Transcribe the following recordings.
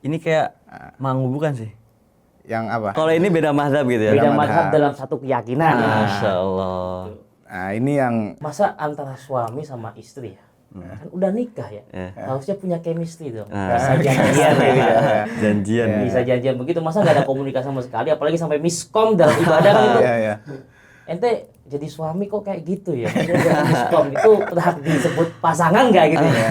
Ini kayak mangu bukan sih? Yang apa? Kalau ini beda mazhab gitu ya? Beda madhab. mazhab dalam satu keyakinan. Masya Allah. Nah, ini yang Masa antara suami sama istri ya? Kan udah nikah ya? Harusnya punya chemistry dong. Bisa janjian ya gitu. Janjian. Bisa janjian begitu, masa nggak ada komunikasi sama sekali, apalagi sampai miskom dalam ibadah kan itu. ya. Ente jadi suami kok kayak gitu ya? Maksudnya jadi miskom itu berhak disebut pasangan nggak gitu ya?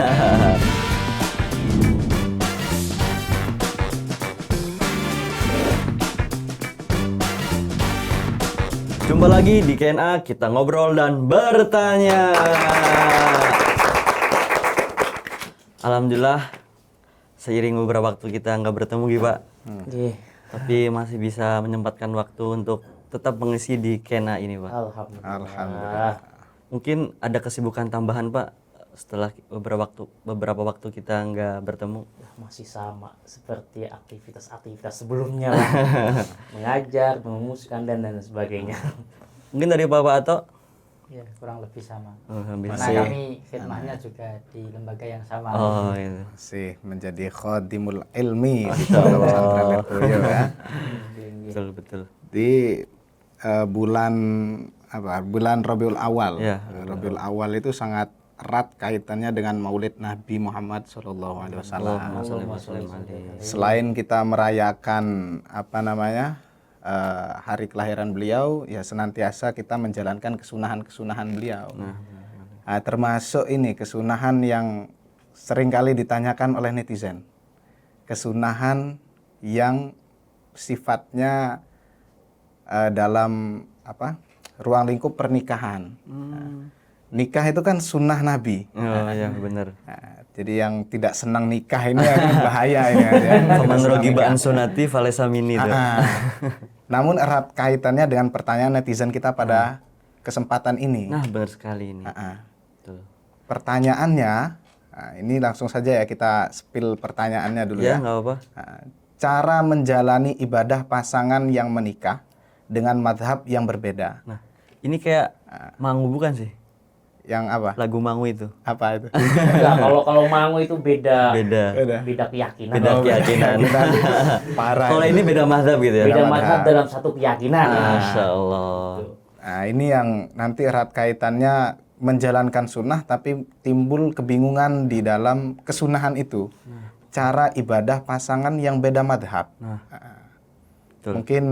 Jumpa lagi di KNA, kita ngobrol dan bertanya. Alhamdulillah, seiring beberapa waktu kita nggak bertemu gitu Pak. Iya. Tapi masih bisa menyempatkan waktu untuk tetap mengisi di KNA ini Pak. Alhamdulillah. Mungkin ada kesibukan tambahan Pak setelah beberapa waktu kita nggak bertemu. Masih sama seperti aktivitas sebelumnya lah. Mengajar, merumuskan dan sebagainya. Mungkin dari Bapak Ato? Ya, kurang lebih sama. Hampir Karena sih. kami khidmahnya juga di lembaga yang sama. Oh itu. masih menjadi khadimul ilmi di Pondok Pesantren Lirboyo ya. Betul. Di bulan bulan Rabiul Awal. Ya, Rabiul Awal itu sangat erat kaitannya dengan Maulid Nabi Muhammad SAW. Selain kita merayakan hari kelahiran beliau, ya senantiasa kita menjalankan kesunahan-kesunahan beliau. Nah, termasuk ini kesunahan yang seringkali ditanyakan oleh netizen. Kesunahan yang sifatnya dalam ruang lingkup pernikahan. Nikah itu kan sunnah Nabi. Oh ya benar. Nah, jadi yang tidak senang nikah ini akan bahaya ya. Faman rogiba an sunati falesa mini itu. Namun erat kaitannya dengan pertanyaan netizen kita pada kesempatan ini. Nah benar sekali ini. Betul. Pertanyaannya, ini langsung saja ya kita spill pertanyaannya dulu Ya ya. nggak apa. Cara menjalani ibadah pasangan yang menikah dengan madhab yang berbeda. Nah ini kayak mangu bukan sih? Yang apa? Lagu mangu itu. Apa itu? Enggak, kalau mangu itu beda Beda keyakinan. Beda keyakinan. Parah. Kalau ini beda mazhab gitu ya. Beda Beda mazhab mazhab. dalam satu keyakinan. Masya Allah. Nah, ini yang nanti erat kaitannya menjalankan sunnah tapi timbul kebingungan di dalam kesunahan itu. Cara ibadah pasangan yang beda madhab. Betul. Mungkin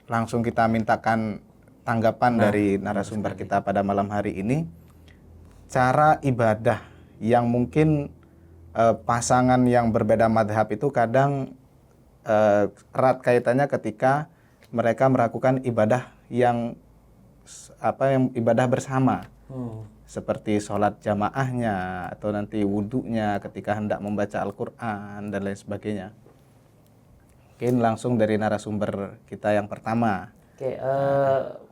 langsung kita mintakan tanggapan dari narasumber kita pada malam hari ini. Cara ibadah yang mungkin pasangan yang berbeda madhab itu kadang erat kaitannya ketika mereka melakukan ibadah yang ibadah bersama. Seperti sholat jamaahnya atau nanti wudhunya ketika hendak membaca Al-Quran dan lain sebagainya. Mungkin langsung dari narasumber kita yang pertama. Oke,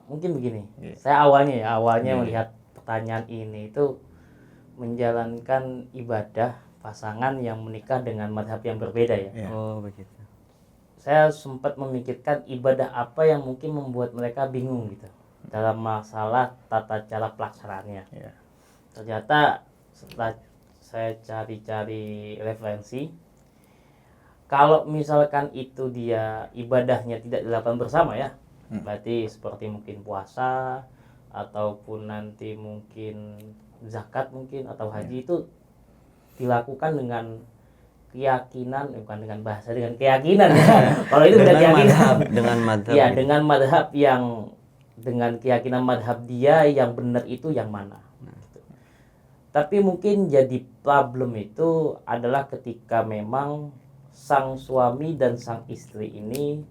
mungkin begini. Saya awalnya melihat pertanyaan ini itu menjalankan ibadah pasangan yang menikah dengan madhab yang berbeda ya. Oh begitu. Saya sempat memikirkan ibadah apa yang mungkin membuat mereka bingung gitu dalam masalah tata cara pelaksanaannya. Ternyata setelah saya cari-cari referensi, kalau misalkan itu dia ibadahnya tidak dilakukan bersama ya, berarti seperti mungkin puasa ataupun nanti mungkin zakat mungkin atau haji itu dilakukan dengan keyakinan, bukan dengan bahasa, dengan keyakinan ya. Kalau itu udah keyakinan dengan madhab. ya, dengan madhab yang dengan keyakinan madhab dia yang benar itu yang mana. Gitu. Tapi mungkin jadi problem itu adalah ketika memang sang suami dan sang istri ini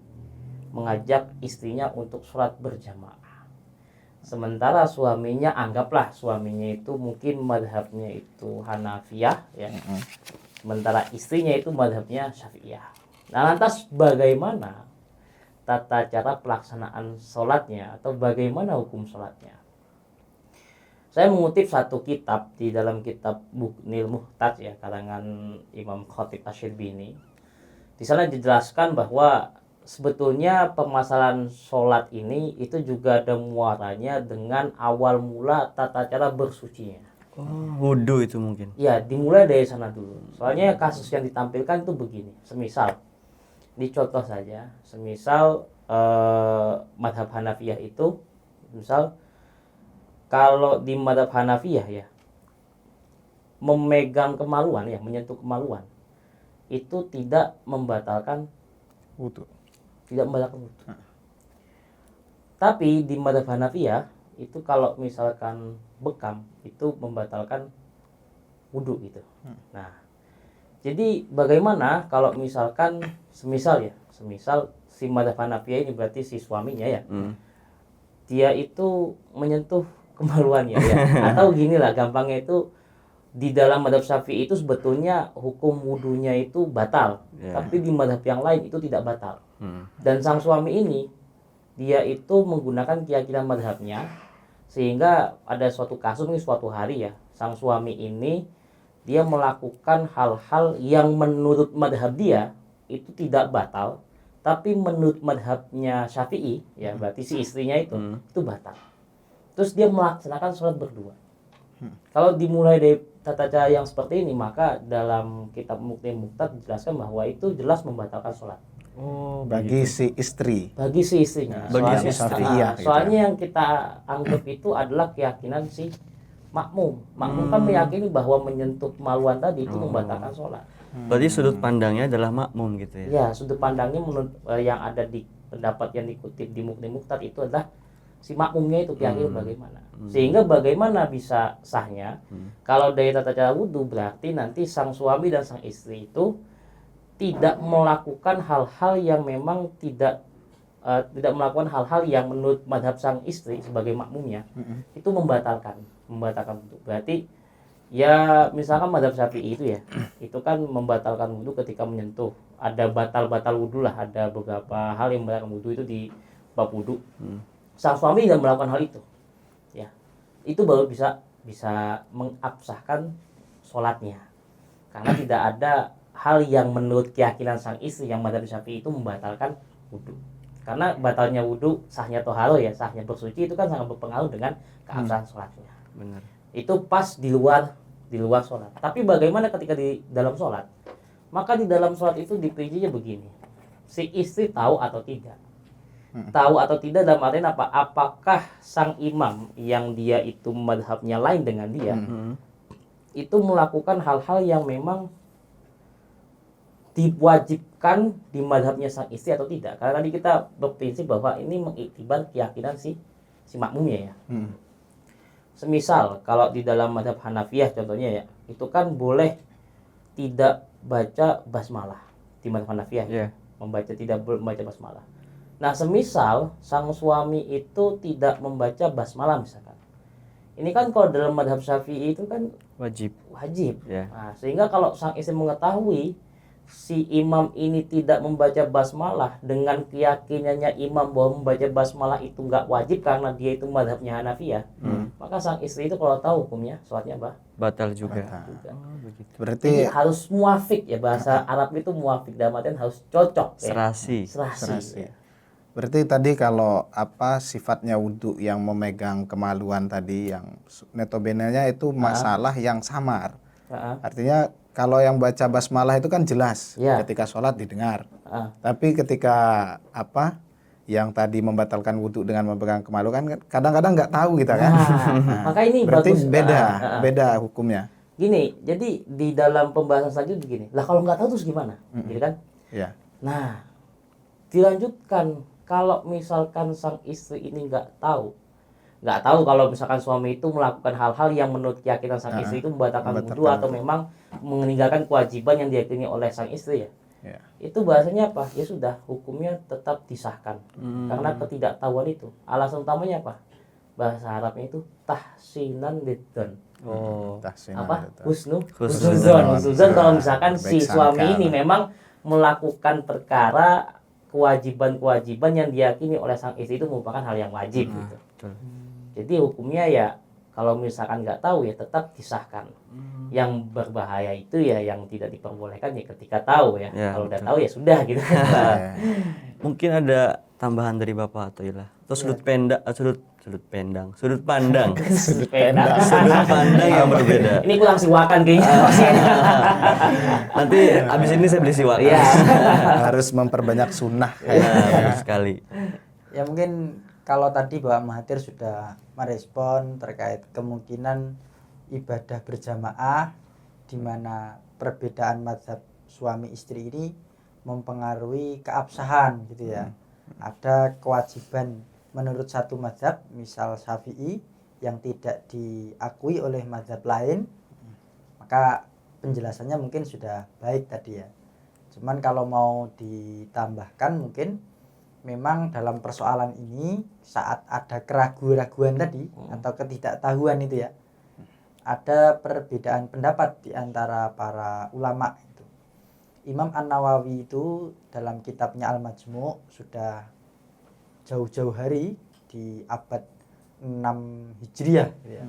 mengajak istrinya untuk sholat berjamaah. Sementara anggaplah suaminya itu mungkin madhabnya itu Hanafiyah ya. Sementara istrinya itu madhabnya Syafi'iyah. Nah lantas bagaimana tata cara pelaksanaan sholatnya atau bagaimana hukum sholatnya? Saya mengutip satu kitab di dalam kitab Bughnil Muhtaj ya, karangan Imam Khatib Asy-Syirbini. Di sana dijelaskan bahwa sebetulnya permasalahan sholat ini itu juga ada muaranya dengan awal mula tata cara bersucinya. Oh, wudhu itu mungkin. Ya, dimulai dari sana dulu. Soalnya kasus yang ditampilkan itu begini. Semisal, ini contoh saja. Semisal madhab Hanafiyah itu, misal kalau di madhab Hanafiyah ya, memegang kemaluan ya, menyentuh kemaluan itu tidak membatalkan Wudhu. wudhu. Tapi di madhab Hanafiyah itu kalau misalkan bekam itu membatalkan wudhu gitu. Nah, jadi bagaimana kalau misalkan semisal si madhab Hanafiyah ini berarti si suaminya ya, dia itu menyentuh kemaluannya ya, atau gini lah gampangnya itu, di dalam madhab Syafi'i itu sebetulnya hukum wudhunya itu batal, tapi di madhab yang lain itu tidak batal. Dan sang suami ini dia itu menggunakan keyakinan madhabnya, sehingga ada suatu kasus ini suatu hari ya, sang suami ini dia melakukan hal-hal yang menurut madhab dia itu tidak batal, tapi menurut madhabnya Syafi'i ya, berarti si istrinya itu batal. Terus dia melaksanakan sholat berdua. Kalau dimulai dari tata cara yang seperti ini, maka dalam kitab Muqni Muqtad dijelaskan bahwa itu jelas membatalkan sholat. Oh, Bagi si istri. Bagi si istrinya. Bagi si Syafi'iyah gitu Soalnya yang kita anggap itu adalah keyakinan si makmum. Makmum kan meyakini bahwa menyentuh kemaluan tadi itu membatalkan sholat. berarti sudut pandangnya adalah makmum gitu ya. Ya, sudut pandangnya menurut yang ada di pendapat yang dikutip di Muqni Muqtad itu adalah si makmumnya itu keyakinan bagaimana. Sehingga bagaimana bisa sahnya kalau dari tata cara wudhu, berarti nanti sang suami dan sang istri itu tidak melakukan hal-hal yang memang tidak melakukan hal-hal yang menurut madhab sang istri sebagai makmumnya itu membatalkan wudhu. Berarti ya misalkan madhab Syafi'i itu ya, itu kan membatalkan wudhu ketika menyentuh, ada batal wudhu lah, ada beberapa hal yang membatalkan wudhu itu di bab wudhu. Sang suami tidak melakukan hal itu ya, itu baru bisa mengabsahkan sholatnya, karena tidak ada hal yang menurut keyakinan sang istri yang madhab Syafi'i itu membatalkan wudhu. Karena batalnya wudhu, sahnya toharo ya, sahnya bersuci itu kan sangat berpengaruh dengan keabsahan sholatnya. Benar. Itu pas di luar sholat. Tapi bagaimana ketika di dalam sholat? Maka di dalam sholat itu diperincinya begini, si istri tahu atau tidak. Tahu atau tidak dalam artian apa? Apakah sang imam yang dia itu madhabnya lain dengan dia itu melakukan hal-hal yang memang diwajibkan di madhabnya sang istri atau tidak? Karena tadi kita berprinsip bahwa ini mengiktibar keyakinan si makmumnya ya. Semisal kalau di dalam madhab Hanafiyah contohnya ya, itu kan boleh tidak baca basmalah di madhab Hanafiyah ya. Tidak membaca basmalah. Nah, semisal sang suami itu tidak membaca basmalah misalkan, ini kan kalau dalam madhab Syafi'i itu kan wajib. Yeah. Nah, sehingga kalau sang istri mengetahui si imam ini tidak membaca basmalah dengan keyakinannya imam bahwa membaca basmalah itu nggak wajib karena dia itu madhabnya Hanafiyah, maka sang istri itu kalau tahu hukumnya sholatnya Batal juga. Oh, begitu. Berarti jadi harus muafik ya, bahasa Arab itu muafik, dalam artian harus cocok ya. Serasi. Serasi. ya. Berarti tadi kalau sifatnya wudhu yang memegang kemaluan tadi, yang netobenenya itu masalah yang samar. Artinya kalau yang baca basmalah itu kan jelas ketika sholat didengar. Tapi ketika yang tadi membatalkan wudhu dengan memegang kemaluan kan kadang-kadang nggak tahu kita kan. Maka ini berarti bagus. beda hukumnya. Gini, jadi di dalam pembahasan selanjutnya begini. Lah kalau nggak tahu terus gimana? Gitu kan? Iya. Nah, dilanjutkan. Kalau misalkan sang istri ini nggak tahu kalau misalkan suami itu melakukan hal-hal yang menurut keyakinan sang istri itu membatalkan wudhu atau memang meninggalkan kewajiban yang diyakini oleh sang istri ya, itu bahasanya apa? Ya sudah, hukumnya tetap disahkan karena ketidaktahuan itu. Alasan utamanya apa? Bahasa Arabnya itu tahsinan lidon. Husnuzon. Kalau misalkan si suami ini memang melakukan perkara kewajiban-kewajiban yang diyakini oleh sang istri itu merupakan hal yang wajib gitu. Jadi hukumnya ya kalau misalkan nggak tahu ya tetap disahkan. Yang berbahaya itu ya yang tidak diperbolehkan ya ketika tahu ya. Kalau udah tahu ya sudah gitu. Mungkin ada tambahan dari Bapak atau Ilah. Terus sudut Sudut pandang Sepeda. sudut pandang yang berbeda. Ini kurang siwakan kayaknya. Nanti abis ini saya beli siwak. Iya. Harus memperbanyak sunnah. Nah, benar sekali. Ya mungkin kalau tadi Bapak Mahathir sudah merespon terkait kemungkinan ibadah berjamaah di mana perbedaan mazhab suami istri ini mempengaruhi keabsahan gitu ya. Ada kewajiban menurut satu mazhab, misal Syafi'i, yang tidak diakui oleh mazhab lain, maka penjelasannya mungkin sudah baik tadi ya. Cuman kalau mau ditambahkan mungkin memang dalam persoalan ini saat ada keraguan-raguan tadi atau ketidaktahuan itu ya, ada perbedaan pendapat di antara para ulama itu. Imam An-Nawawi itu dalam kitabnya Al-Majmu' sudah jauh-jauh hari di abad 6 Hijriah gitu ya,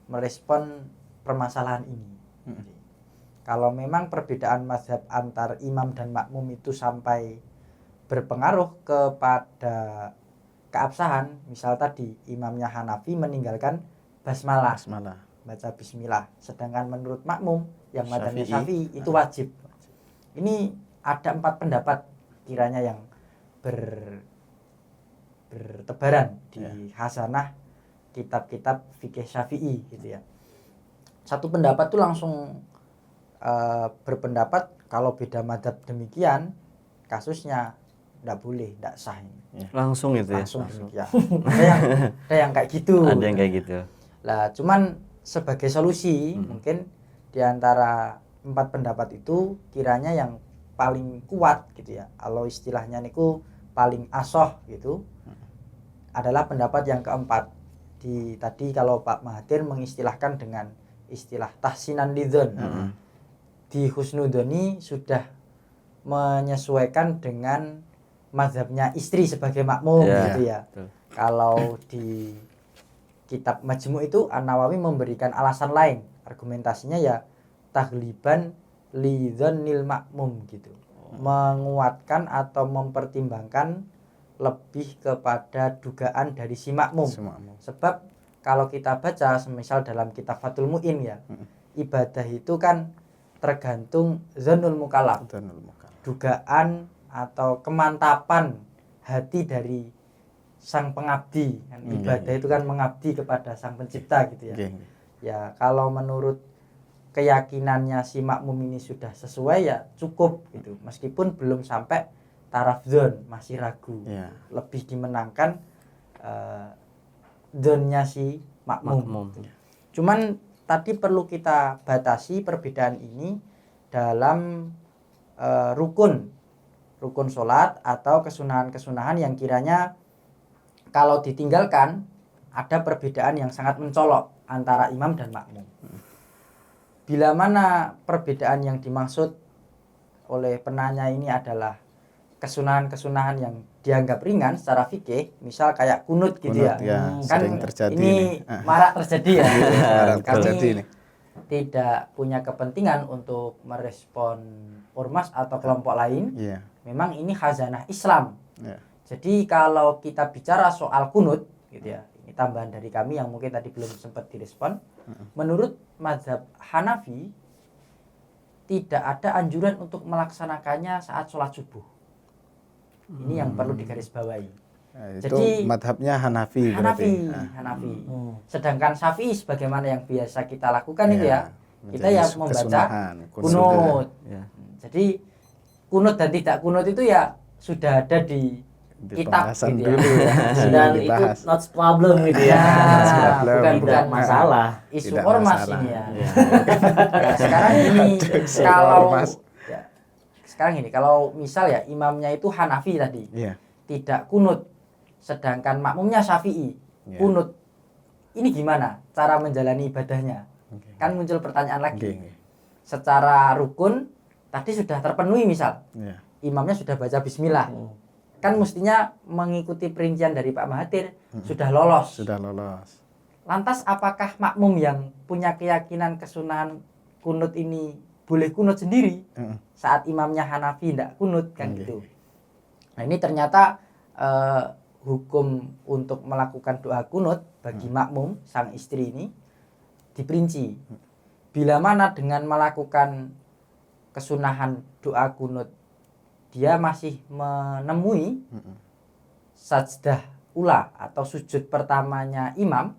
merespon permasalahan ini. Kalau memang perbedaan mazhab antar imam dan makmum itu sampai berpengaruh kepada keabsahan, misal tadi imamnya Hanafi meninggalkan basmalah, baca bismillah, sedangkan menurut makmum yang mazhabnya Syafi'i itu wajib. Ini ada 4 pendapat kiranya yang bertebaran di hasanah kitab-kitab fikih Syafi'i gitu ya. Satu pendapat tuh langsung berpendapat kalau beda mazhab demikian kasusnya tidak boleh, tidak sah ini. Langsung itu ya. Langsung demikian. Ada yang kayak gitu. Ada yang kayak gitu. Lah cuman sebagai solusi mungkin di antara 4 pendapat itu kiranya yang paling kuat gitu ya. Kalau istilahnya niku paling asoh gitu. Adalah pendapat yang keempat. Tadi kalau Pak Mahathir mengistilahkan dengan istilah tahsinan lidzon. Di husnudoni sudah menyesuaikan dengan mazhabnya istri sebagai makmum gitu ya. Betul. Kalau di kitab Majmu' itu An-Nawawi memberikan alasan lain. Argumentasinya ya tagliban lidzonil makmum gitu. Menguatkan atau mempertimbangkan lebih kepada dugaan dari si makmum. Sebab kalau kita baca semisal dalam kitab Fathul Mu'in ya, ibadah itu kan tergantung dzannul mukallaf. Dugaan atau kemantapan hati dari sang pengabdi. Ibadah itu kan mengabdi kepada sang pencipta gitu ya. Ya kalau menurut keyakinannya si makmum ini sudah sesuai ya cukup gitu. Meskipun belum sampai taraf dzon, masih ragu. Lebih dimenangkan dzonnya si makmum. Cuman tadi perlu kita batasi perbedaan ini dalam rukun sholat atau kesunahan-kesunahan yang kiranya kalau ditinggalkan ada perbedaan yang sangat mencolok antara imam dan makmum. Bila mana perbedaan yang dimaksud oleh penanya ini adalah kesunahan-kesunahan yang dianggap ringan secara fikih, misal kayak kunut gitu ya. Kan ini marak terjadi ya. Kami tidak punya kepentingan untuk merespon ormas atau kelompok lain. Memang ini khazanah Islam. Jadi kalau kita bicara soal kunut gitu ya, ini tambahan dari kami yang mungkin tadi belum sempat direspon. Menurut mazhab Hanafi tidak ada anjuran untuk melaksanakannya saat sholat subuh. Ini yang perlu digarisbawahi. Jadi madhabnya Hanafi. Sedangkan Syafi'i sebagaimana yang biasa kita lakukan itu ya, kita yang membaca kunut. Jadi kunut dan tidak kunut itu ya sudah ada di kitab gitu ya. Dan itu not problem gitu ya. Bukan masalah. Isu ormas ini ya. Nah, sekarang ini kalau misal ya imamnya itu Hanafi tadi, tidak kunut, sedangkan makmumnya Syafi'i kunut, ini gimana cara menjalani ibadahnya? Kan muncul pertanyaan lagi. Secara rukun tadi sudah terpenuhi misal, imamnya sudah baca bismillah, kan mestinya mengikuti perincian dari Pak Mahathir sudah lolos. Lantas apakah makmum yang punya keyakinan kesunahan kunut ini boleh kunut sendiri saat imamnya Hanafi tidak kunut kan gitu. Nah ini ternyata hukum untuk melakukan doa kunut bagi makmum sang istri ini diperinci. Bila mana dengan melakukan kesunahan doa kunut dia masih menemui sajdah ula atau sujud pertamanya imam,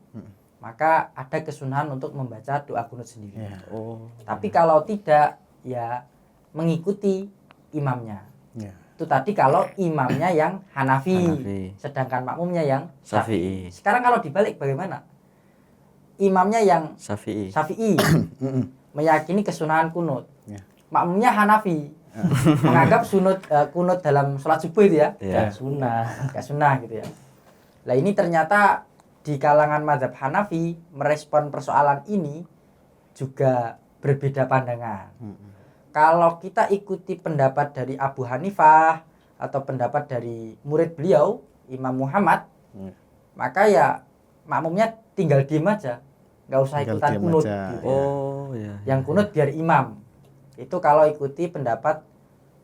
maka ada kesunahan untuk membaca doa kunut sendiri. Ya. Oh. Tapi kalau tidak, ya mengikuti imamnya. Ya. Itu tadi kalau imamnya yang Hanafi, Hanafi. sedangkan makmumnya yang Syafi'i. Sekarang kalau dibalik bagaimana? Imamnya yang Syafi'i. Syafi'i meyakini kesunahan kunut. Ya. Makmumnya Hanafi menganggap kunut dalam sholat subuh itu ya, Ya. Sunnah. gak sunnah gitu ya. Lah ini ternyata di kalangan mazhab Hanafi merespon persoalan ini juga berbeda pandangan. Kalau kita ikuti pendapat dari Abu Hanifah atau pendapat dari murid beliau Imam Muhammad, maka ya makmumnya tinggal diem aja, nggak usah Tinggal ikutan diem kunut. aja. Gitu. Oh, ya. Yang kunut biar imam. Itu kalau ikuti pendapat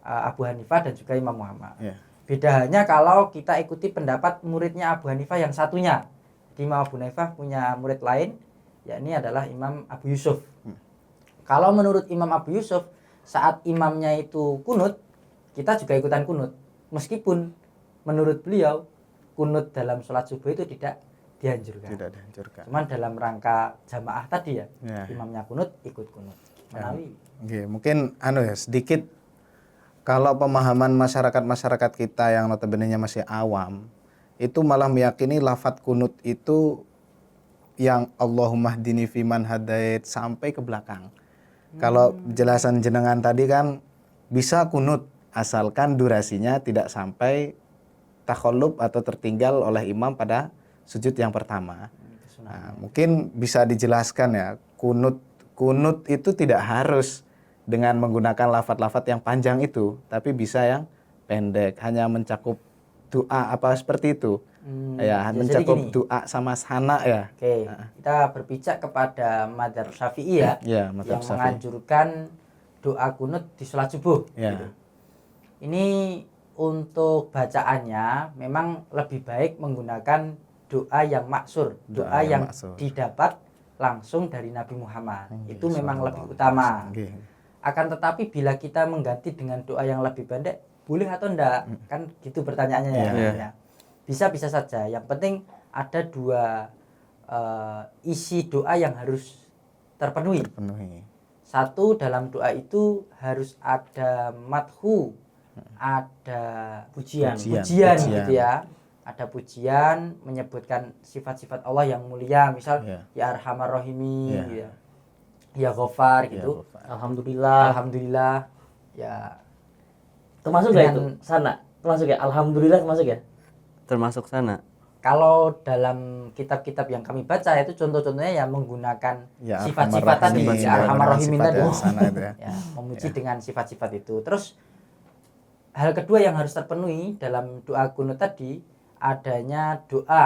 Abu Hanifah dan juga Imam Muhammad. Ya. Beda hanya kalau kita ikuti pendapat muridnya Abu Hanifah yang satunya. Di Imam Abu Hanifah punya murid lain, yakni adalah Imam Abu Yusuf. Kalau menurut Imam Abu Yusuf, saat imamnya itu kunut, kita juga ikutan kunut. Meskipun menurut beliau, kunut dalam sholat subuh itu tidak dianjurkan. Tidak dihancurkan. Cuman dalam rangka jamaah tadi ya, Ya. imamnya kunut, ikut kunut. Menawi. Oke, mungkin ya sedikit kalau pemahaman masyarakat kita yang notabene-nya masih awam, itu malah meyakini lafadz kunut itu yang Allahumma hdini fiman hadait sampai ke belakang. Kalau penjelasan jenengan tadi kan bisa kunut asalkan durasinya tidak sampai takhallub atau tertinggal oleh imam pada sujud yang pertama. Nah, mungkin bisa dijelaskan ya, kunut itu tidak harus dengan menggunakan lafadz-lafadz yang panjang itu, tapi bisa yang pendek, hanya mencakup doa apa seperti itu. Ya, jadi mencakup gini. doa sama sana ya. Oke, kita berpijak kepada mazhab Syafi'i ya, Ya, mazhab yang Syafi'i. menganjurkan doa kunut di sholat subuh. Ya. Gitu. Ini untuk bacaannya memang lebih baik menggunakan doa yang maksur, doa yang maksur. didapat langsung dari Nabi Muhammad. Itu memang Sallallahu lebih utama. Oke. Akan tetapi bila kita mengganti dengan doa yang lebih pendek, boleh atau enggak? Kan gitu pertanyaannya ya. Iya. Ya. Bisa saja. Yang penting ada dua isi doa yang harus terpenuhi. Penuhi. Satu, dalam doa itu harus ada madhu, ada Pujian. pujian gitu ya. Ada pujian menyebutkan sifat-sifat Allah yang mulia, misal Ya. ya Arhamar Rahimi, Ya. gitu ya. Ya Ghafar gitu. Ya, Alhamdulillah. Alhamdulillah. Ya, Termasuk nggak itu? Dengan- Sana. Termasuk ya? Alhamdulillah termasuk ya? Termasuk sana. kalau dalam kitab-kitab yang kami baca itu contoh-contohnya ya menggunakan Ya, sifat-sifat tadi, Arhamar Rahim, ya Arhamar Rahimin sifat tadi. ya, sana itu ya. Ya, memuji dengan sifat-sifat itu. Terus hal kedua yang harus terpenuhi dalam doa kunut tadi adanya doa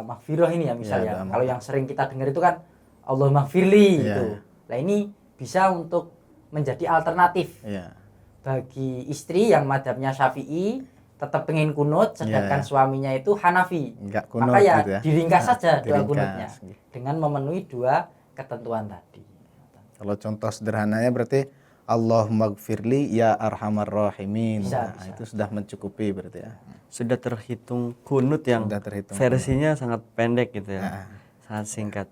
maghfirah ini ya misalnya. doa Kalau yang sering kita dengar itu kan Allah maghfirli Iya. gitu. Nah, ini bisa untuk menjadi alternatif Iya. bagi istri yang madhabnya Syafi'i tetap pengen kunut sedangkan Iya. suaminya itu Hanafi. Enggak kunut Maka ya gitu ya. diringkas saja doa Diringkas. kunutnya dengan memenuhi dua ketentuan tadi. Kalau contoh sederhananya berarti Allahumma gfirli ya arhamar rahimin. Bisa, Nah, bisa. itu sudah mencukupi berarti ya. Sudah terhitung kunut yang Sudah terhitung versinya sangat pendek gitu ya. Sangat singkat.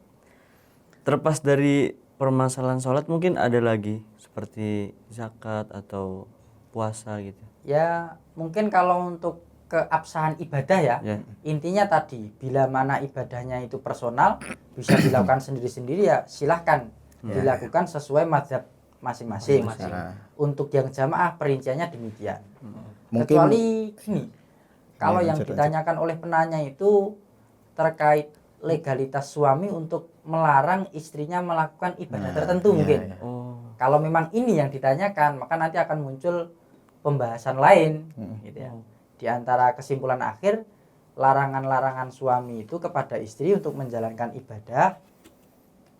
Terlepas dari permasalahan sholat mungkin ada lagi seperti zakat atau puasa gitu. Ya, mungkin kalau untuk keabsahan ibadah ya, Ya. intinya tadi bila mana ibadahnya itu personal bisa dilakukan sendiri-sendiri ya silahkan dilakukan sesuai mazhab masing-masing. Untuk yang jamaah perinciannya demikian. Mungkin- Kecuali gini, kalau Ya, yang lanjut, ditanyakan oleh penanya itu terkait legalitas suami untuk melarang istrinya melakukan ibadah tertentu mungkin. Oh. Kalau memang ini yang ditanyakan, maka nanti akan muncul pembahasan lain gitu ya. Di antara kesimpulan akhir, larangan-larangan suami itu kepada istri untuk menjalankan ibadah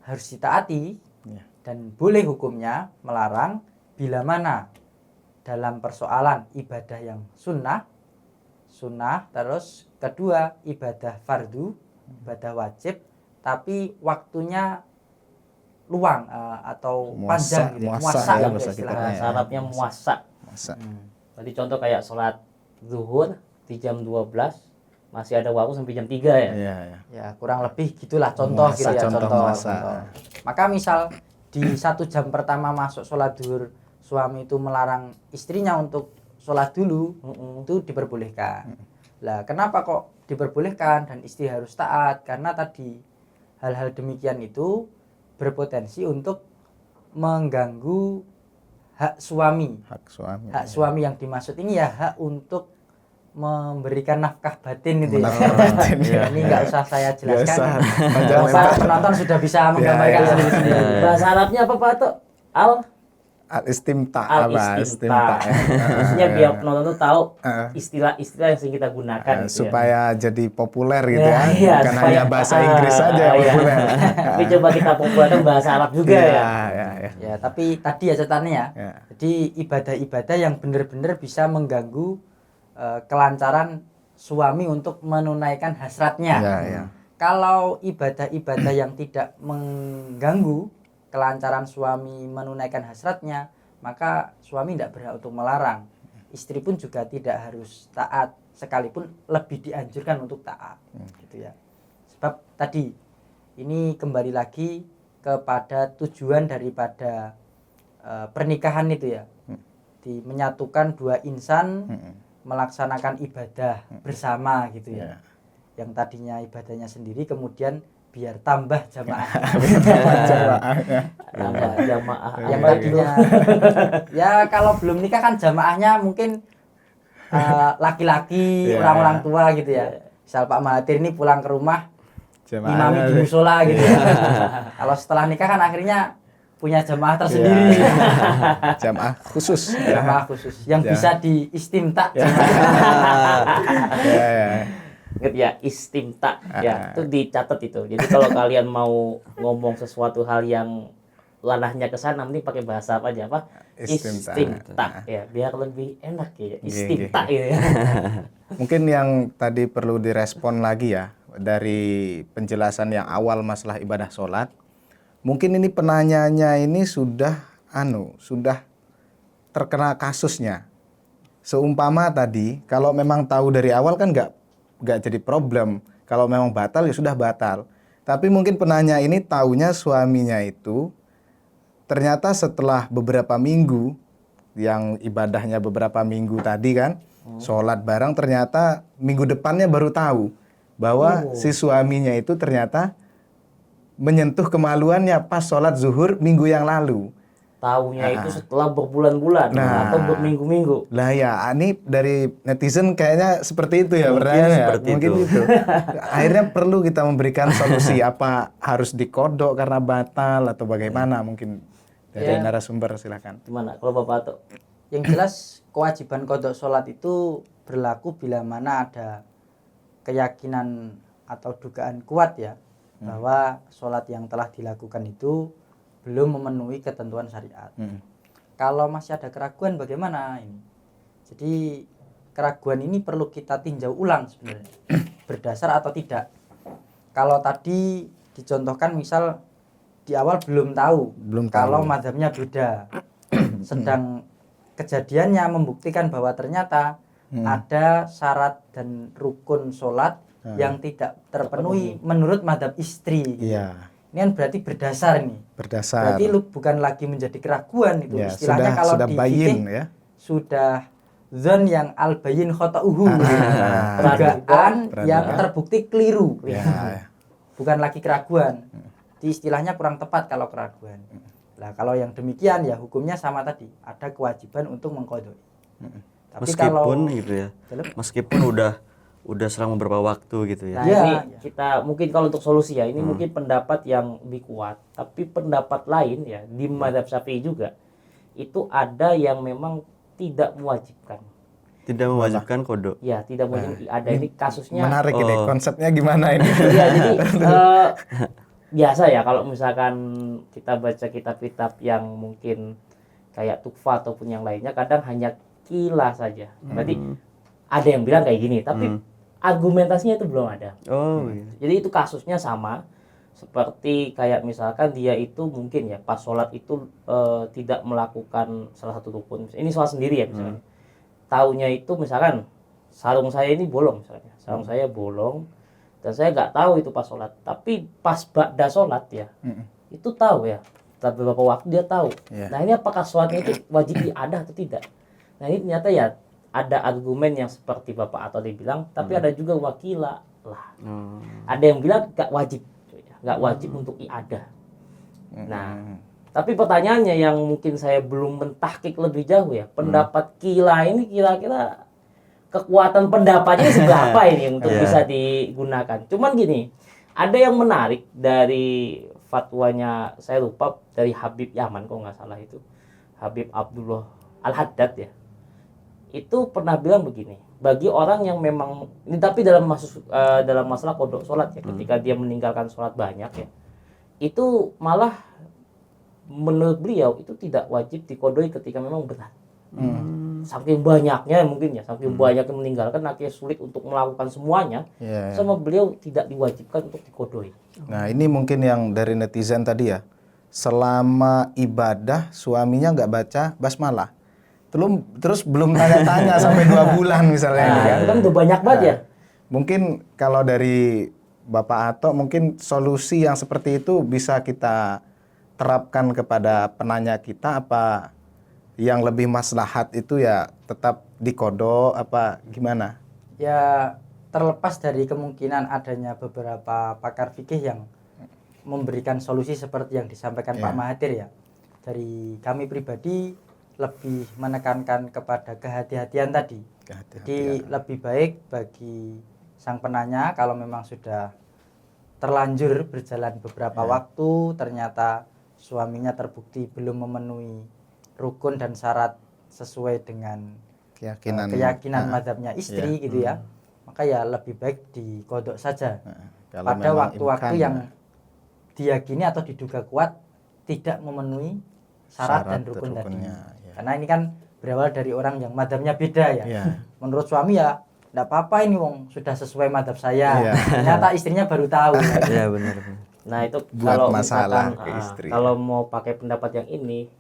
harus ditaati Ya. dan boleh hukumnya melarang bila mana dalam persoalan ibadah yang sunnah sunnah, terus kedua ibadah fardu, ibadah wajib, tapi waktunya luang atau panjang gitu. muasa ya, bahasa kita bahasa Arabnya muasa. Masa. Berarti contoh kayak sholat zuhur di jam 12 masih ada waktu sampai jam 3 ya. Iya, iya. Ya kurang lebih gitulah contoh Muasa, gitu ya, contoh muasa. Maka misal di 1 jam pertama masuk sholat zuhur, suami itu melarang istrinya untuk sholat dulu, itu diperbolehkan. Lah kenapa kok diperbolehkan dan istri harus taat? Karena tadi hal-hal demikian itu berpotensi untuk mengganggu hak suami. Hak suami. Hak suami yang dimaksud ini ya hak untuk memberikan nafkah batin itu ya. Nafkah batin, Ya, ini nggak usah saya Nggak jelaskan. usah panjang Bapak lebar. penonton sudah bisa menggambarkan Ya, ya. sendiri-sendiri. Bahasa Arabnya apa Pak tuh? Al-istimta. Al-istimta. Ya. Maksudnya biar penonton tuh tahu Heeh. istilah-istilah yang sering kita gunakan gitu ya. Supaya jadi populer gitu Ya, ya, iya, bukan supaya- hanya bahasa Inggris saja yang iya. populer. Tapi coba kita populerkan bahasa Arab juga Iya, ya. iya, iya. Ya, tapi tadi ya catatannya ya. Ya. Jadi ibadah-ibadah yang benar-benar bisa mengganggu kelancaran suami untuk menunaikan hasratnya. Ya, ya. Kalau ibadah-ibadah yang tidak mengganggu kelancaran suami menunaikan hasratnya, maka suami tidak berhak untuk melarang. Istri pun juga tidak harus taat, sekalipun lebih dianjurkan untuk taat, gitu ya. Sebab tadi ini kembali lagi kepada tujuan daripada pernikahan itu ya, menyatukan dua insan melaksanakan ibadah bersama gitu ya. Yang tadinya ibadahnya sendiri kemudian biar tambah jamaah. Tambah jamaah. Yang apa tadinya ya kalau belum nikah kan jamaahnya mungkin laki-laki, Iya. orang-orang tua gitu ya. Misal Pak Mahathir ini pulang ke rumah imami di Jemaahnya musola gitu ya. Kalau setelah nikah kan akhirnya punya jamaah tersendiri. jamaah khusus. Jamaah khusus yang Ya. bisa diistimta. Ya, ya. Ingat ya, istimta ya, itu dicatat itu. Jadi kalau kalian mau ngomong sesuatu hal yang ranahnya ke sana, mending pakai bahasa apa aja, apa? Istimta. Istimta ya, biar lebih enak ya. Iya, Istimta iya. gitu ya. Mungkin yang tadi perlu direspon lagi ya dari penjelasan yang awal masalah ibadah sholat. Mungkin ini penanyanya ini sudah terkena kasusnya. Seumpama tadi kalau memang tahu dari awal kan nggak jadi problem. Kalau memang batal ya sudah batal. Tapi mungkin penanya ini taunya suaminya itu ternyata setelah beberapa minggu yang ibadahnya beberapa minggu tadi kan sholat bareng, ternyata minggu depannya baru tahu bahwa si suaminya itu ternyata menyentuh kemaluannya pas sholat zuhur minggu yang lalu. Taunya itu setelah berbulan-bulan Nah. atau berminggu-minggu. Lah ya, ini dari netizen kayaknya seperti itu ya, Mungkin pertanyaannya ya. seperti Mungkin itu. itu. Akhirnya perlu kita memberikan solusi apa harus dikodok karena batal atau bagaimana mungkin dari Ya. narasumber silakan. Gimana kalau Bapak tuh? Yang jelas kewajiban qadha sholat itu berlaku bila mana ada keyakinan atau dugaan kuat ya bahwa sholat yang telah dilakukan itu belum memenuhi ketentuan syariat. Kalau masih ada keraguan bagaimana ini? Jadi keraguan ini perlu kita tinjau ulang sebenarnya berdasar atau tidak. Kalau tadi dicontohkan misal di awal belum tahu kalau mazhabnya beda, sedang kejadiannya membuktikan bahwa ternyata ada syarat dan rukun sholat yang tidak terpenuhi menurut mazhab istri. Iya, Ini kan berarti berdasar nih. berdasar. Berarti bukan lagi menjadi keraguan itu. Ya, Istilahnya kalau sudah di bayin fikih ya. sudah zon yang al bayin khota'uhu. Ah. Dugaan Praduga. yang terbukti keliru. Ya. Bukan lagi keraguan. Di istilahnya kurang tepat kalau keraguan. Nah, kalau yang demikian ya hukumnya sama tadi, ada kewajiban untuk mengqadha. Tapi Meskipun kalau gitu ya. Dalam? Meskipun udah selang beberapa waktu gitu ya. Nah, Iya, ini iya. kita mungkin kalau untuk solusi ya, ini mungkin pendapat yang lebih kuat, tapi pendapat lain ya di mazhab Syafi'i juga itu ada yang memang tidak mewajibkan. Tidak mewajibkan kodok. Ya, tidak mewajibkan. Ada ini kasusnya. Menarik ini konsepnya gimana ini? Iya, jadi biasa ya kalau misalkan kita baca kitab-kitab yang mungkin kayak Tukfa ataupun yang lainnya kadang hanya kilas saja. Berarti ada yang bilang kayak gini, tapi argumentasinya itu belum ada. Oh, iya. Jadi itu kasusnya sama seperti kayak misalkan dia itu mungkin ya pas sholat itu tidak melakukan salah satu rukun. Ini sholat sendiri ya misalnya. Taunya itu misalkan sarung saya ini bolong misalnya. Sarung saya bolong dan saya nggak tahu itu pas sholat. Tapi pas ba'da sholat ya, itu tahu ya. Tapi beberapa waktu dia tahu. Nah ini apakah sholatnya itu wajib diadah atau tidak? Nah ini ternyata ya ada argumen yang seperti Bapak Ato dibilang, tapi ada juga wakila lah. Ada yang bilang nggak wajib untuk iadah. Nah, tapi pertanyaannya yang mungkin saya belum mentahkik lebih jauh ya, pendapat kila ini kira-kira kekuatan pendapatnya seberapa ini untuk bisa digunakan. Cuman gini, ada yang menarik dari fatwanya, saya lupa dari Habib Yaman kalau nggak salah itu, Habib Abdullah Al-Haddad ya. Itu pernah bilang begini, bagi orang yang memang ini tapi dalam masalah kodok sholat ya, ketika dia meninggalkan sholat banyak ya, itu malah menurut beliau itu tidak wajib dikodoi ketika memang berat. Saking banyaknya mungkin ya, saking banyak yang meninggalkan akhirnya sulit untuk melakukan semuanya, sama beliau tidak diwajibkan untuk dikodoi. Nah ini mungkin yang dari netizen tadi ya, selama ibadah suaminya nggak baca basmalah, terus belum tanya-tanya sampai 2 bulan misalnya. Nah, itu kan udah banyak banget ya. Mungkin kalau dari Bapak Ato mungkin solusi yang seperti itu bisa kita terapkan kepada penanya kita, apa yang lebih maslahat itu ya tetap dikodok apa gimana? Ya terlepas dari kemungkinan adanya beberapa pakar fikih yang memberikan solusi seperti yang disampaikan Pak Mahathir ya, dari kami pribadi lebih menekankan kepada kehati-hatian tadi. Jadi lebih baik bagi sang penanya kalau memang sudah terlanjur berjalan beberapa waktu, ternyata suaminya terbukti belum memenuhi rukun dan syarat sesuai dengan keyakinan mazhabnya istri gitu ya, maka ya lebih baik dikodok saja pada waktu-waktu yang diyakini atau diduga kuat tidak memenuhi syarat dan rukun tadi. Karena ini kan berawal dari orang yang mazhabnya beda ya. Menurut suami ya enggak apa-apa ini wong sudah sesuai mazhab saya. Ternyata istrinya baru tahu. Iya benar. Nah itu buat kalau masalah misalkan ke istri. Kalau mau pakai pendapat yang ini,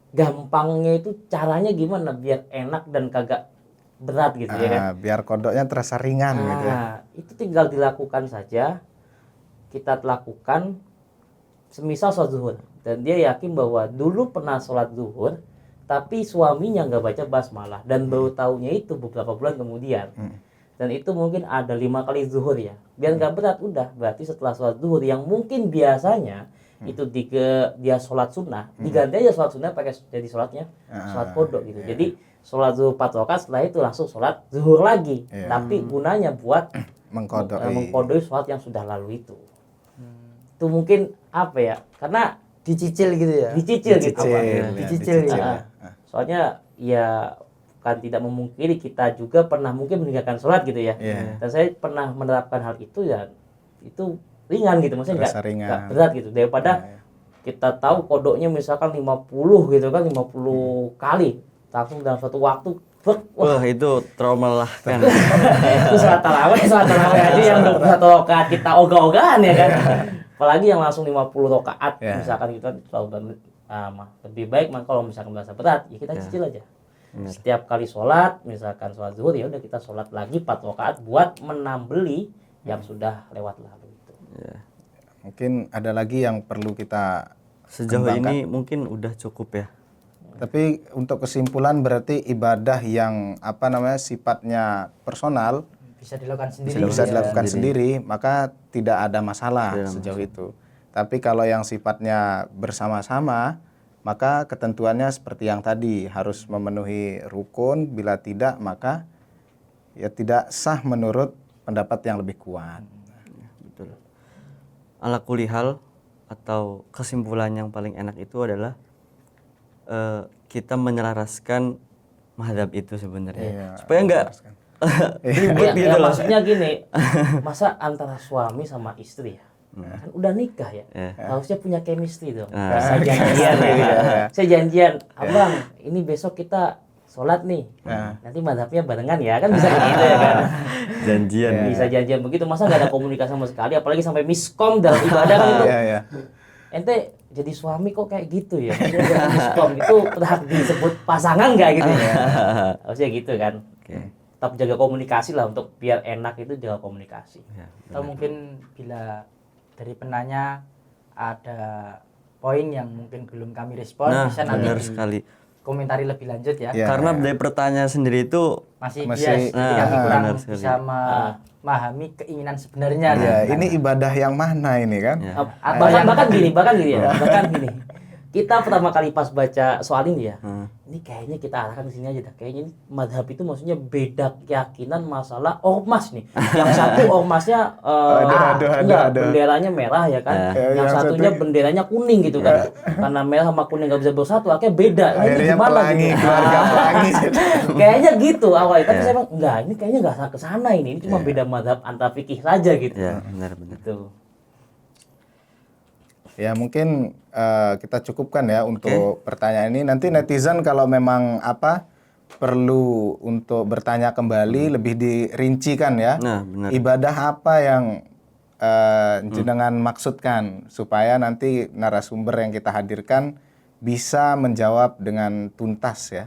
gampangnya itu caranya gimana biar enak dan kagak berat gitu ya kan? Biar kodoknya terasa ringan gitu ya. Itu tinggal dilakukan saja. Kita lakukan semisal sholat zuhur dan dia yakin bahwa dulu pernah sholat zuhur tapi suaminya nggak baca basmalah dan baru tahunya itu beberapa bulan kemudian. Dan itu mungkin ada 5 kali zuhur ya. Biar nggak berat udah. Berarti setelah sholat zuhur yang mungkin biasanya itu dia sholat sunnah, diganti aja sholat sunnah pakai jadi sholatnya sholat kodok gitu. Jadi sholat zuhur 4 rakaat, setelah itu langsung sholat zuhur lagi. Tapi gunanya buat mengkodoi sholat yang sudah lalu itu. Itu mungkin apa ya? Karena Dicicil gitu ya. Dicicil gitu. Dicicil. Soalnya ya kan tidak memungkiri kita juga pernah mungkin meninggalkan sholat gitu ya. Dan saya pernah menerapkan hal itu ya, itu ringan gitu, maksudnya nggak berat gitu, daripada kita tahu kodoknya misalkan 50 gitu kan, 50 kali langsung dalam satu waktu. Wah itu trauma lah kan. Itu sholat tarawih aja yang 21 rakaat kita ogah-ogahan ya kan. Apalagi yang langsung 50 rakaat misalkan kita terlalu lebih baik kalau misalkan merasa berat ya kita cicil aja. Setiap kali sholat, misalkan sholat zuhur ya udah kita sholat lagi 4 rakaat buat menambeli yang sudah lewat lalu itu. Mungkin ada lagi yang perlu kita sejauh kembangkan. ini mungkin udah cukup ya. Tapi untuk kesimpulan berarti ibadah yang sifatnya personal Bisa dilakukan sendiri. Bisa dilakukan sendiri, maka tidak ada masalah sejauh itu. Tapi kalau yang sifatnya bersama-sama, maka ketentuannya seperti yang tadi, harus memenuhi rukun, bila tidak maka ya tidak sah menurut pendapat yang lebih kuat. Betul. Ala kulihal atau kesimpulan yang paling enak itu adalah kita menyelaraskan mazhab itu sebenarnya. Supaya enggak ribet gitu loh. Maksudnya gini, masa antara suami sama istri ya? Kan udah nikah ya, harusnya punya chemistry dong. Saya janjian, abang, ini besok kita sholat nih, Nah. nanti madhabnya barengan ya, kan bisa kayak gitu ya kan. Janjian. Bisa janjian begitu, masa nggak ada komunikasi sama sekali, apalagi sampai miskom dalam ibadah kan itu. Iya, iya. Ente jadi suami kok kayak gitu ya, maksudnya jadi miskom itu berhak disebut pasangan nggak gitu ya? Harusnya gitu kan. Oke. Tetap jaga komunikasi lah, untuk biar enak itu jaga komunikasi. Ya, Atau mungkin bila dari penanya ada poin yang mungkin belum kami respon, nah, bisa nanti benar di sekali. komentari lebih lanjut ya. Iya. Karena dari pertanyaan sendiri itu Masih Masih- bias, jadi kami nah, kurang benar sekali. bisa memahami keinginan sebenarnya. Ya, dari ini penanya. ibadah yang mana ini kan? ya, Bahkan gini ya, bahkan gini. Kita pertama kali pas baca soal ini ya, ini kayaknya kita arahkan ke sini aja dah. Kayaknya ini madhab itu maksudnya beda keyakinan masalah ormas nih. Yang satu ormasnya enggak, aduh. benderanya merah ya kan. Ya, yang yang satunya satu- benderanya kuning gitu kan. Karena merah sama kuning nggak bisa bersatu, akhirnya beda. Ini Akhirnya gimana pelangi, gitu? keluarga pelangi. Kayaknya gitu awalnya, tapi saya bilang enggak, ini kayaknya nggak ke sana ini cuma beda madhab antar fikih saja gitu. ya benar-benar. Gitu. Ya mungkin kita cukupkan ya untuk pertanyaan ini. Nanti netizen kalau memang perlu untuk bertanya kembali lebih dirincikan ya. Nah, benar. Ibadah apa yang jenengan maksudkan supaya nanti narasumber yang kita hadirkan bisa menjawab dengan tuntas ya.